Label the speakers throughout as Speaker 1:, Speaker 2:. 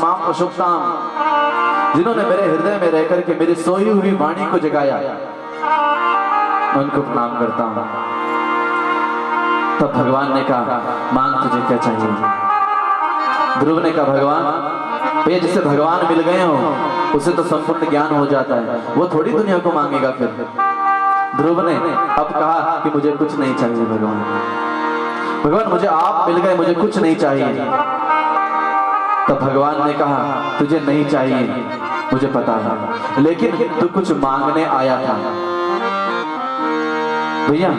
Speaker 1: तमाम प्रशुभताम जिन्होंने मेरे हृदय में रहकर के मेरी सोई हुई वाणी को जगाया, मैं उनको प्रणाम करता हूं। तब भगवान ने कहा, मांग तुझे क्या चाहिए। ध्रुव ने कहा, भगवान ये जिसे भगवान मिल गए हो उसे तो संपूर्ण ज्ञान हो जाता है, वो थोड़ी दुनिया को मांगेगा। फिर ध्रुव ने अब कहा कि मुझे कुछ नहीं चाहिए भगवान, भगवान मुझे आप मिल गए, मुझे कुछ नहीं चाहिए। तब भगवान ने कहा, तुझे नहीं चाहिए मुझे पता है, लेकिन तू कुछ मांगने आया था। भैया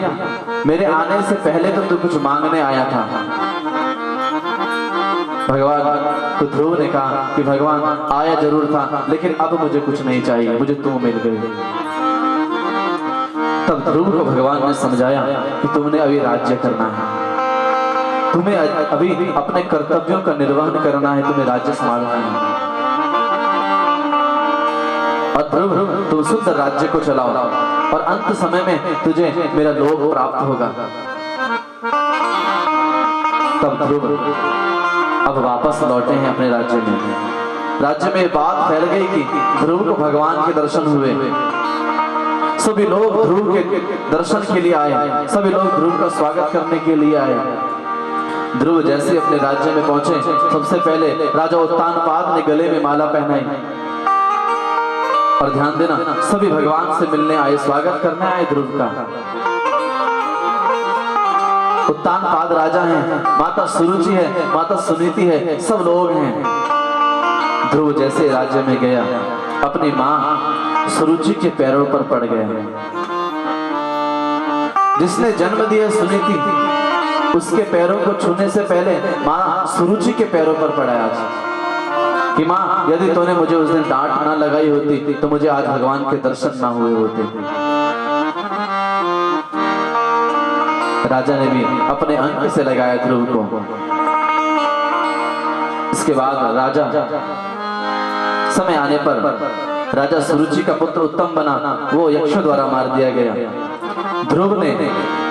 Speaker 1: मेरे आने से पहले तो तू कुछ मांगने आया था। भगवान तो ध्रुव ने कहा कि भगवान आया जरूर था, लेकिन अब मुझे कुछ नहीं चाहिए, मुझे तू मिल गई। तब ध्रुव को भगवान ने समझाया कि तुमने अभी राज्य करना है, तुम्हें अभी अपने कर्तव्यों का निर्वहन करना है, तुम्हें राज्य संभालना है। और ध्रुव तुम शुद्ध राज्य को चलाओ और अंत समय में तुझे मेरा लोक प्राप्त होगा। तब ध्रुव अब वापस लौटे हैं अपने राज्य में। राज्य में बात फैल गई कि ध्रुव को भगवान के दर्शन हुए। सभी लोग ध्रुव के दर्शन के लिए आए, सभी लोग ध्रुव का स्वागत करने के लिए आए। ध्रुव जैसे अपने राज्य में पहुंचे, सबसे पहले राजा उत्तानपाद ने गले में माला पहनाई। और ध्यान देना, सभी भगवान से मिलने आए, स्वागत करने आए ध्रुव का। उत्तानपाद राजा हैं, माता सुरुचि है, माता सुनीति है, सब लोग हैं। ध्रुव जैसे राज्य में गया, अपनी मां सुरुचि के पैरों पर पड़ गया। जिसने जन्म दिया सुनीति, उसके पैरों को छूने से पहले मां सुरुचि के पैरों पर पड़ा आज कि मां यदि तूने मुझे उस दिन डांट ना लगाई होती तो मुझे आज भगवान के दर्शन ना हुए होते। राजा ने भी अपने अंक से लगाया ध्रुव को। इसके बाद राजा समय आने पर राजा सुरुचि का पुत्र उत्तम बना, वो यक्षों द्वारा मार दिया गया। ध्रुव ने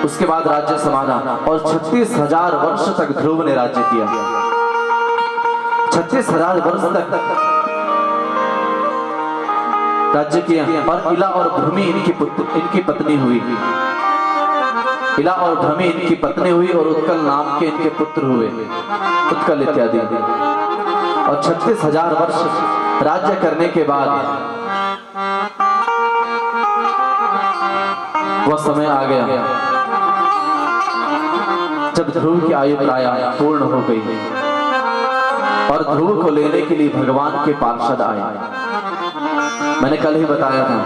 Speaker 1: उसके बाद राज्य संभाला और 36,000 वर्ष तक ध्रुव ने राज्य किया। 36,000 वर्ष तक राज्य किया। और इला और भ्रमी इनकी पत्नी हुई। इला और भ्रमी इनकी पत्नी हुई और उत्कल नाम के इनके पुत्र हुए, उत्कल इत्यादि। और 36,000 वर्ष राज्य करने के बाद वह समय आ गया जब ध्रुव की आयु प्राय पूर्ण हो गई और ध्रुव को लेने के लिए भगवान के पार्षद आए। मैंने कल ही बताया था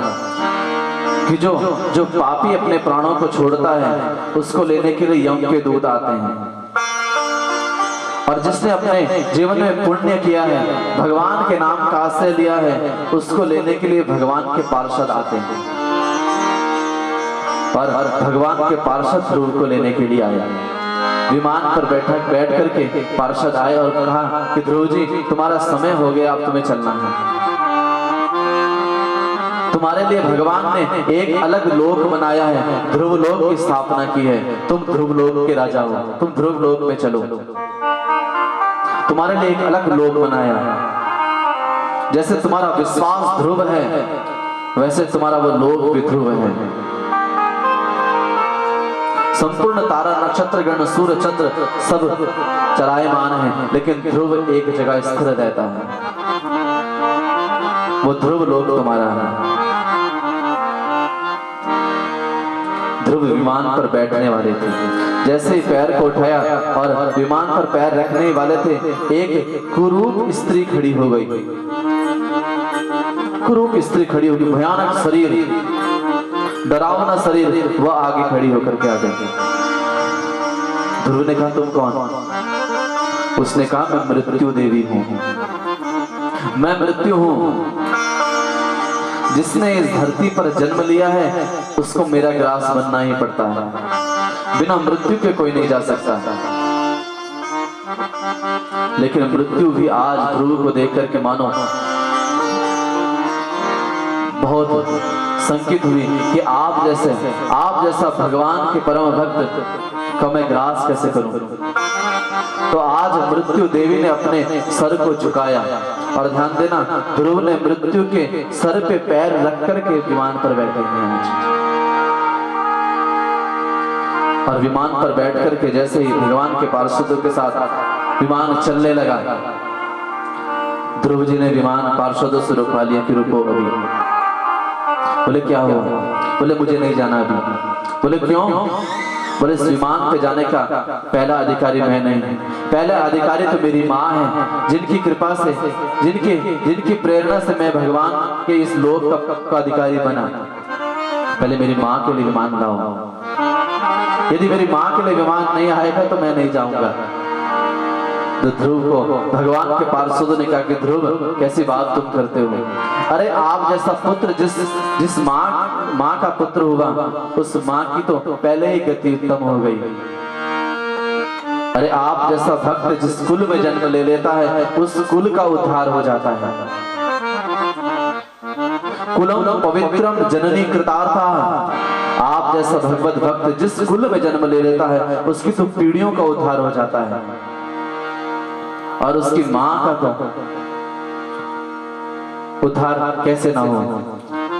Speaker 1: कि जो पापी अपने प्राणों को छोड़ता है उसको लेने के लिए यम के दूत आते हैं। और जिसने अपने जीवन में पुण्य किया है, भगवान के नाम का आश्रय लिया है, उसको लेने के लिए भगवान के पार्षद आते हैं। और भगवान के पार्षद ध्रुव को लेने के लिए आया। विमान पर बैठ करके पार्षद आए और कहा कि ध्रुव जी तुम्हारा समय हो गया, अब तुम्हें चलना है। तुम्हारे लिए भगवान ने एक अलग लोक बनाया है, ध्रुव लोक की स्थापना की है। तुम ध्रुव लोक के राजा हो, तुम ध्रुव लोक में चलो। तुम्हारे लिए एक अलग लोक बनाया है। जैसे तुम्हारा विश्वास ध्रुव है, वैसे तुम्हारा वो लोक भी ध्रुव है। संपूर्ण तारा नक्षत्र गण सूर्य चंद्र सब चलायमान है, लेकिन ध्रुव एक जगह स्थिर रहता है। वो ध्रुव लोक तुम्हारा है। ध्रुव विमान पर बैठने वाले थे। जैसे ही पैर को उठाया और विमान पर पैर रखने वाले थे, एक कुरूप स्त्री खड़ी हो गई। कुरूप स्त्री खड़ी होगी, भयानक शरीर, डरावना शरीर, वह आगे खड़ी होकर के आ गई। ध्रुव ने कहा तुम कौन? उसने कहा मैं मृत्यु देवी हूं, मैं मृत्यु हूं। जिसने इस धरती पर जन्म लिया है उसको मेरा ग्रास बनना ही पड़ता है। बिना मृत्यु के कोई नहीं जा सकता। लेकिन मृत्यु भी आज ध्रुव को देख करके मानो बहुत संकित हुई कि आप जैसा भगवान के परम भक्त का मैं ग्रास कैसे करूं। तो आज मृत्यु देवी ने अपने सर को झुकाया और ध्यान देना, ध्रुव ने मृत्यु के सर पे पैर रख करके विमान पर बैठे हैं। और विमान पर बैठ करके जैसे ही भगवान के पार्षदों के साथ विमान चलने लगा, ध्रुव जी ने विमान पार्षदों से रुकवा लिया कि रुको अभी। बोले क्या हुआ? बोले मुझे नहीं जाना अभी। बोले क्यों? बोले इस विमान पे जाने का पहला अधिकारी मैं नहीं, पहला अधिकारी तो मेरी माँ है, जिनकी कृपा से, जिनकी प्रेरणा से मैं भगवान के इस लोक का अधिकारी बना। पहले मेरी माँ के लिए विमान लाओ, यदि मेरी माँ के लिए विमान नहीं आएगा तो मैं नहीं जाऊंगा। तो ध्रुव को भगवान के पार्षदों ने कहा कि ध्रुव कैसी बात तुम करते हो? अरे आप जैसा पुत्र जिस माँ का पुत्र हुआ, उस माँ की तो पहले ही गति उत्तम हो गई। अरे आप जैसा भक्त जिस कुल में जन्म ले लेता है, उस कुल का उद्धार हो जाता है। कुलम पवित्रम जननी कृतार्था। आप जैसा भगवत भक्त जिस कुल में जन्म ले लेता है, उसकी तो पीढ़ियों का उद्धार हो जाता है, और उसकी माँ का तो उद्धार कैसे ना हो।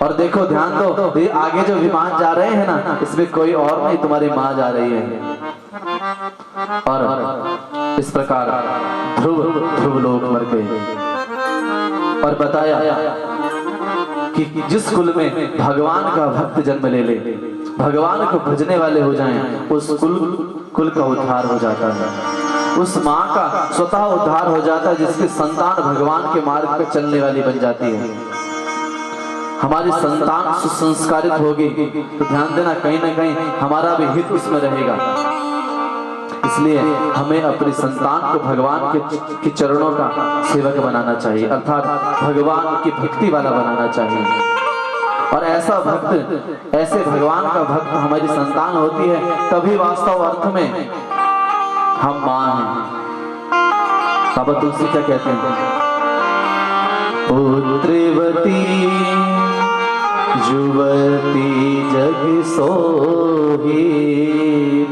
Speaker 1: और देखो ध्यान दो, ये आगे जो विमान जा रहे हैं ना, इसमें कोई और नहीं, तुम्हारी माँ जा रही है। और इस प्रकार ध्रुव लोग मर गए। और बताया कि जिस कुल में भगवान का भक्त जन्म ले ले, भगवान को भजने वाले हो जाएं, उस कुल का उद्धार हो जाता है। उस माँ का स्वतः उद्धार हो जाता है, जिसकी संतान भगवान के मार्ग पर चलने वाली बन जाती है। हमारी संतान सुसंस्कारित होगी तो ध्यान देना, कहीं ना कहीं हमारा भी हित उसमें रहेगा। इसलिए हमें अपनी संतान को भगवान के चरणों का सेवक बनाना चाहिए, अर्थात भगवान की भक्ति वाला बनाना चाहिए। और ऐसा भक्त, ऐसे भगवान का भक्त हमारी संतान होती है, तभी वास्तव अर्थ में हम मां हैं। बाबा तुलसी क्या कहते हैं? पुत्रवती युवती जग सोही,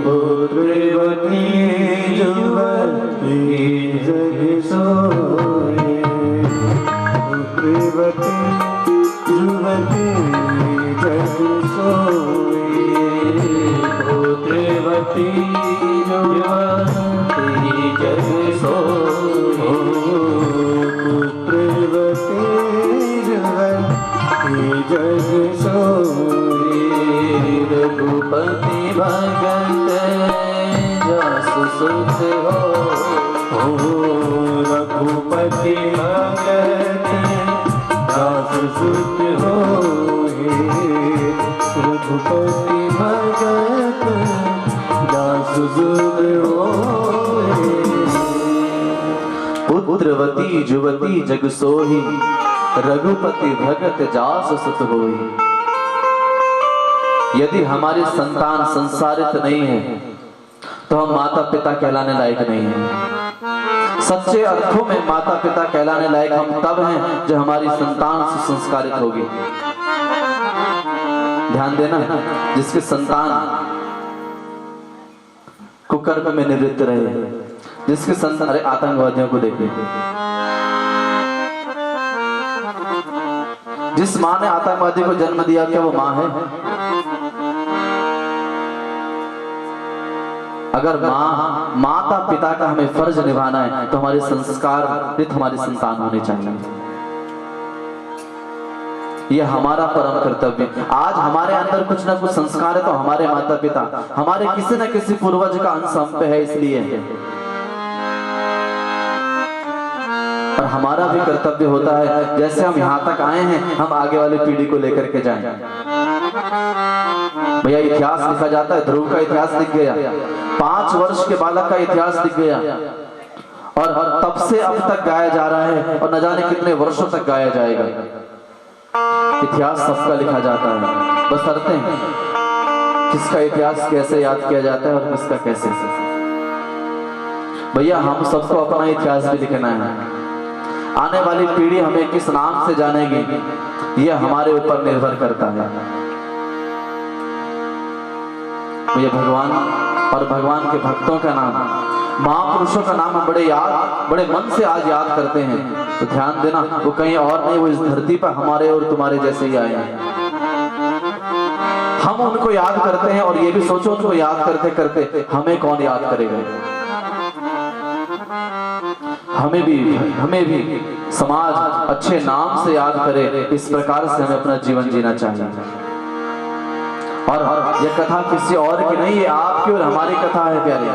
Speaker 1: पुत्रवती युवती जग सोही, पुत्रवती युवती जग सोही, पुत्रवती युवती जग सोही, पुत्रवती युवती जग सोही, रघुपति भगत जसु सुत हो, रघुपति भगत जसु सुत हो, रघुपति भगत जसु सुत हो। पुत्रवती युवती जग सोही, रघुपति भगत जासु सुत होई। यदि हमारी संतान संसारित नहीं है तो हम माता पिता कहलाने लायक नहीं हैं। सच्चे अर्थों में माता पिता कहलाने लायक हम तब हैं जब हमारी संतान सुसंस्कारित होगी। ध्यान देना, जिसकी संतान कुकर्म में निवृत्त रहे, जिसकी संतान, अरे आतंकवादियों को देखिए, जिस माँ ने आतंकवादी को जन्म दिया, क्या वो माँ है? अगर माता पिता का हमें फर्ज निभाना है तो हमारे संस्कार हमारी संतान होने चाहिए। यह हमारा परम कर्तव्य। आज हमारे अंदर कुछ ना कुछ संस्कार है तो हमारे माता पिता, हमारे किसी न किसी पूर्वज का अंश हम पे है, इसलिए और हमारा भी कर्तव्य होता है, जैसे हम यहाँ तक आए हैं, हम आगे वाली पीढ़ी को लेकर के जाएं। भैया इतिहास लिखा जाता है, ध्रुव का इतिहास लिख गया, 5 वर्ष के बालक का इतिहास लिख गया, और तब से अब तक गाया जा रहा है, और न जाने कितने वर्षों तक गाया जाएगा। इतिहास सबका लिखा जाता है, बस करते हैं किसका इतिहास कैसे याद किया जाता है और किसका कैसे। भैया हम सबको अपना इतिहास भी लिखना है। आने वाली पीढ़ी हमें किस नाम से जानेगी, यह हमारे ऊपर निर्भर करता है। भैया भगवान और भगवान के भक्तों का नाम महापुरुषों का नाम हम बड़े मन से आज याद करते हैं, तो ध्यान देना वो कहीं और नहीं, वो इस धरती पर हमारे और तुम्हारे जैसे ही आए हैं। हम उनको याद करते हैं और ये भी सोचो उनको याद करते करते हमें कौन याद करेगा। हमें भी समाज अच्छे नाम से याद करे, इस प्रकार से हमें अपना जीवन जीना चाहिए। और यह कथा किसी और की नहीं, ये आपकी और हमारी कथा है प्यारे।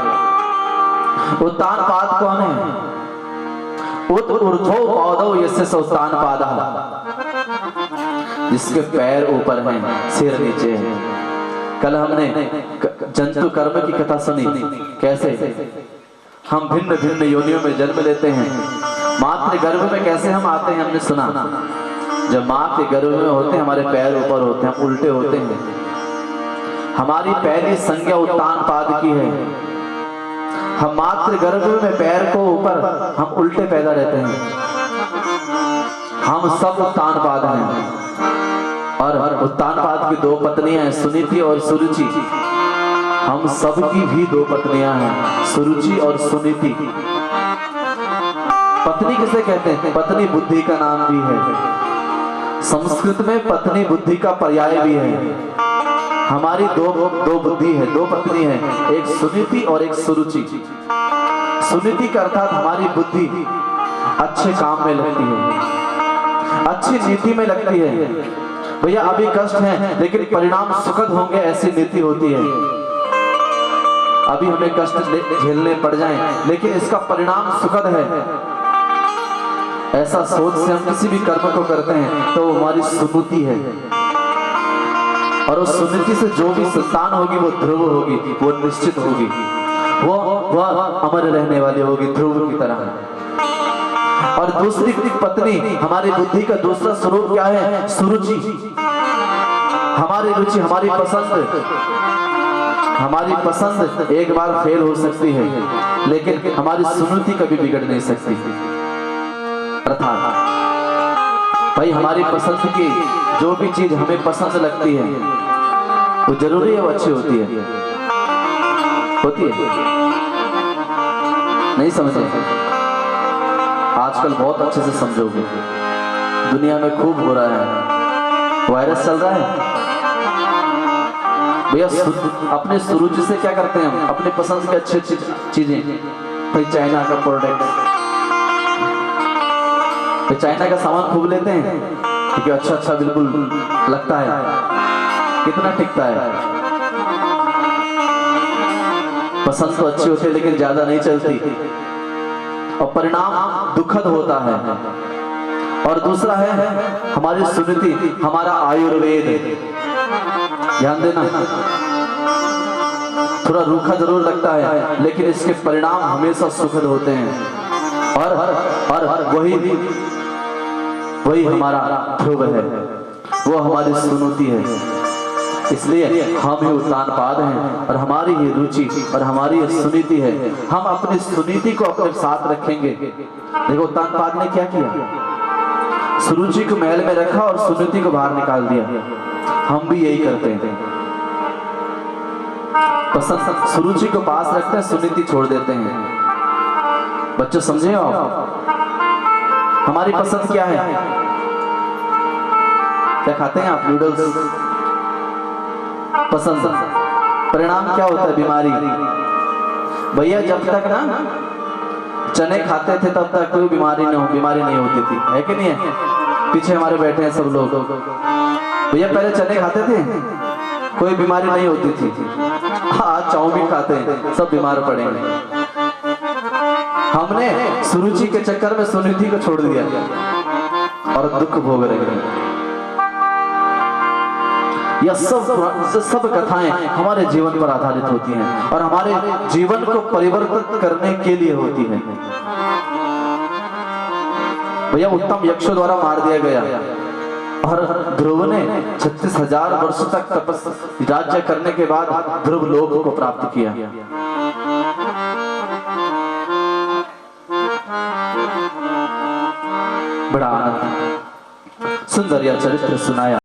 Speaker 1: उत्तानपाद कौन है? उत ऊर्ध्वो पौधो यस्य स उत्तानपादः, जिसके पैर ऊपर हैं, सिर नीचे है। कल हमने जंतु कर्म की कथा सुनी, कैसे हम भिन्न भिन्न योनियों में जन्म लेते हैं, मातृ गर्भ में कैसे हम आते हैं हमने सुना। जब माँ के गर्भ में होते हैं हमारे पैर ऊपर होते हैं, हम उल्टे होते हैं। हमारी पहली संज्ञा उत्तानपाद की है। हम मातृ गर्भ में पैर को ऊपर, हम उल्टे पैदा रहते हैं। हम सब उत्तानपाद हैं और उत्तानपाद की दो पत्नियां हैं, सुनीति और सुरुचि। हम सब की भी दो पत्नियां हैं, सुरुचि और सुनीति। पत्नी किसे कहते हैं? पत्नी बुद्धि का नाम भी है, संस्कृत में पत्नी बुद्धि का पर्याय भी है। हमारी दो बुद्धि है, दो पत्नी है, एक सुनीति और एक सुरुचि। सुनीति का अर्थात हमारी बुद्धि अच्छे काम में लगती है, अच्छी नीति में लगती है। भैया अभी कष्ट है लेकिन परिणाम सुखद होंगे, ऐसी नीति होती है। अभी हमें कष्ट झेलने पड़ जाएं लेकिन इसका परिणाम सुखद है, ऐसा सोच से हम किसी भी कर्म को करते हैं तो हमारी सुनीति है। और उस सुनीति से जो भी संतान होगी वो ध्रुव होगी, वो निश्चित होगी, वो अमर रहने वाली होगी ध्रुव की तरह। और दूसरी पत्नी हमारी बुद्धि का दूसरा स्वरूप क्या है? सुरुचि। हमारी रुचि, हमारी पसंद एक बार फेल हो सकती है लेकिन हमारी सुनीति कभी बिगड़ नहीं सकती। अर्थात भाई हमारी पसंद की जो भी चीज हमें पसंद लगती है वो जरूरी है वो अच्छी होती है नहीं समझे? आजकल बहुत अच्छे से समझोगे, दुनिया में खूब हो रहा है, वायरस चल रहा है। भैया अपने सुरुचि से क्या करते हैं हम? अपने पसंद की अच्छी चीजें, भाई चाइना का प्रोडक्ट, तो चाइना का सामान खूब लेते हैं क्योंकि अच्छा बिल्कुल लगता है, कितना टिकता है। पसंद तो अच्छी होती है लेकिन ज्यादा नहीं चलती और परिणाम दुखद होता है। और दूसरा है हमारी सुनीति, हमारा आयुर्वेद। ध्यान देना, थोड़ा रूखा जरूर लगता है लेकिन इसके परिणाम हमेशा सुखद होते हैं। और वही हमारा ध्रुव है, वो हमारी सुनीति है। इसलिए हम ही उत्तानपाद हैं और हमारी ही रुचि और हमारी सुनीति है। हम अपनी सुनीति को अपने साथ रखेंगे। देखो उत्तानपाद ने क्या किया, सुरुचि को महल में रखा और सुनीति को बाहर निकाल दिया। हम भी यही करते हैं, पसंद सुरुचि को पास रखते हैं, सुनीति छोड़ देते हैं। बच्चों समझे आप, हमारी पसंद क्या है? क्या खाते हैं आप? नूडल्स पसंद। परिणाम क्या होता है? बीमारी। भैया जब तक ना चने खाते थे तब तक कोई बीमारी नहीं होती थी, है कि नहीं है? पीछे हमारे बैठे हैं सब लोग, भैया पहले चने खाते थे कोई बीमारी नहीं होती थी, आज चाउमीन खाते हैं सब बीमार पड़ेंगे। हमने सुरुचि के चक्कर में सुनीति को छोड़ दिया और दुख भोग रहे हैं। यह सब कथाएं हमारे जीवन पर आधारित होती हैं और हमारे जीवन को परिवर्तित करने के लिए होती हैं। भैया उत्तम यक्षों द्वारा मार दिया गया और ध्रुव ने 36,000 वर्ष तक राज्य करने के बाद ध्रुव लोक को प्राप्त किया। बड़ा आनंद, सुंदर यह चरित्र सुनाया।